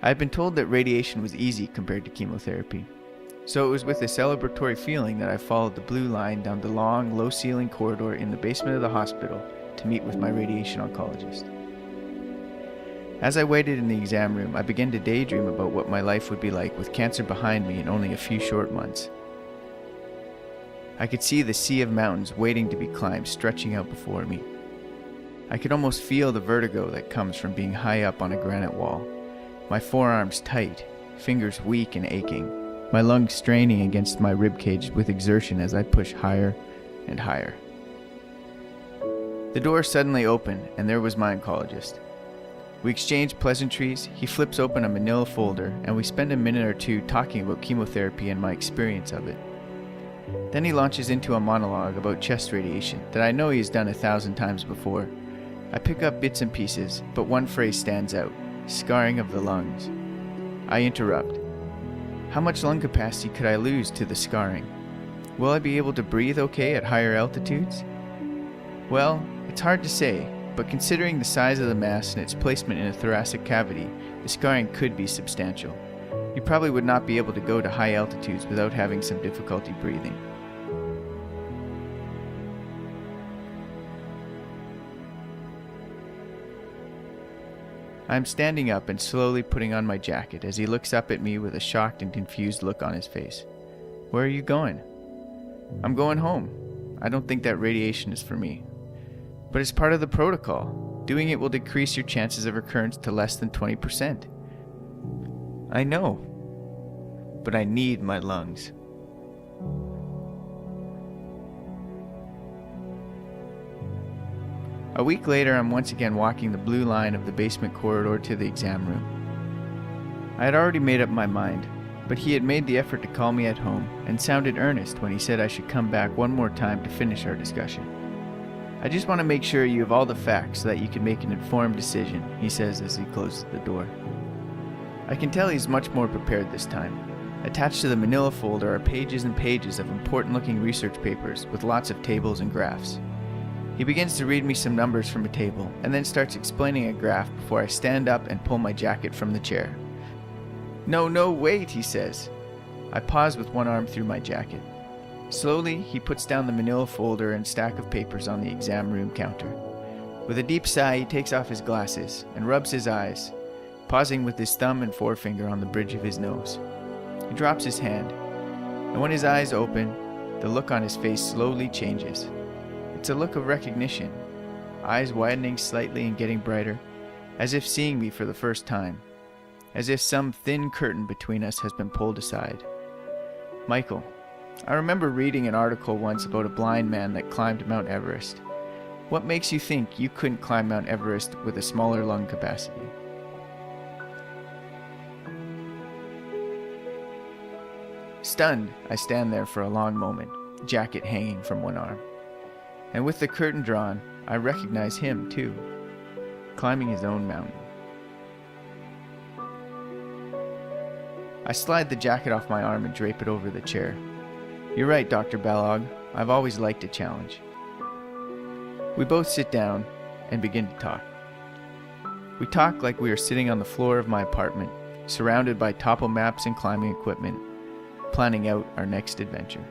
I had been told that radiation was easy compared to chemotherapy, so it was with a celebratory feeling that I followed the blue line down the long, low-ceiling corridor in the basement of the hospital to meet with my radiation oncologist. As I waited in the exam room, I began to daydream about what my life would be like with cancer behind me in only a few short months. I could see the sea of mountains waiting to be climbed stretching out before me. I could almost feel the vertigo that comes from being high up on a granite wall, my forearms tight, fingers weak and aching, my lungs straining against my ribcage with exertion as I push higher and higher. The door suddenly opened, and there was my oncologist. We exchanged pleasantries, he flips open a manila folder, and we spend a minute or two talking about chemotherapy and my experience of it. Then he launches into a monologue about chest radiation that I know he has done 1,000 times before. I pick up bits and pieces, but one phrase stands out: scarring of the lungs. I interrupt. How much lung capacity could I lose to the scarring? Will I be able to breathe okay at higher altitudes? Well, it's hard to say, but considering the size of the mass and its placement in a thoracic cavity, the scarring could be substantial. You probably would not be able to go to high altitudes without having some difficulty breathing. I am standing up and slowly putting on my jacket as he looks up at me with a shocked and confused look on his face. Where are you going? I'm going home. I don't think that radiation is for me. But it's part of the protocol. Doing it will decrease your chances of recurrence to less than 20%. I know, but I need my lungs. A week later, I'm once again walking the blue line of the basement corridor to the exam room. I had already made up my mind, but he had made the effort to call me at home and sounded earnest when he said I should come back one more time to finish our discussion. I just want to make sure you have all the facts so that you can make an informed decision, he says as he closes the door. I can tell he's much more prepared this time. Attached to the manila folder are pages and pages of important-looking research papers with lots of tables and graphs. He begins to read me some numbers from a table, and then starts explaining a graph before I stand up and pull my jacket from the chair. No, wait, he says. I pause with one arm through my jacket. Slowly, he puts down the manila folder and stack of papers on the exam room counter. With a deep sigh, he takes off his glasses and rubs his eyes, pausing with his thumb and forefinger on the bridge of his nose. He drops his hand, and when his eyes open, the look on his face slowly changes. It's a look of recognition, eyes widening slightly and getting brighter, as if seeing me for the first time, as if some thin curtain between us has been pulled aside. Michael, I remember reading an article once about a blind man that climbed Mount Everest. What makes you think you couldn't climb Mount Everest with a smaller lung capacity? Stunned, I stand there for a long moment, jacket hanging from one arm. And with the curtain drawn, I recognize him, too, climbing his own mountain. I slide the jacket off my arm and drape it over the chair. You're right, Dr. Balog. I've always liked a challenge. We both sit down and begin to talk. We talk like we are sitting on the floor of my apartment, surrounded by topo maps and climbing equipment, planning out our next adventure.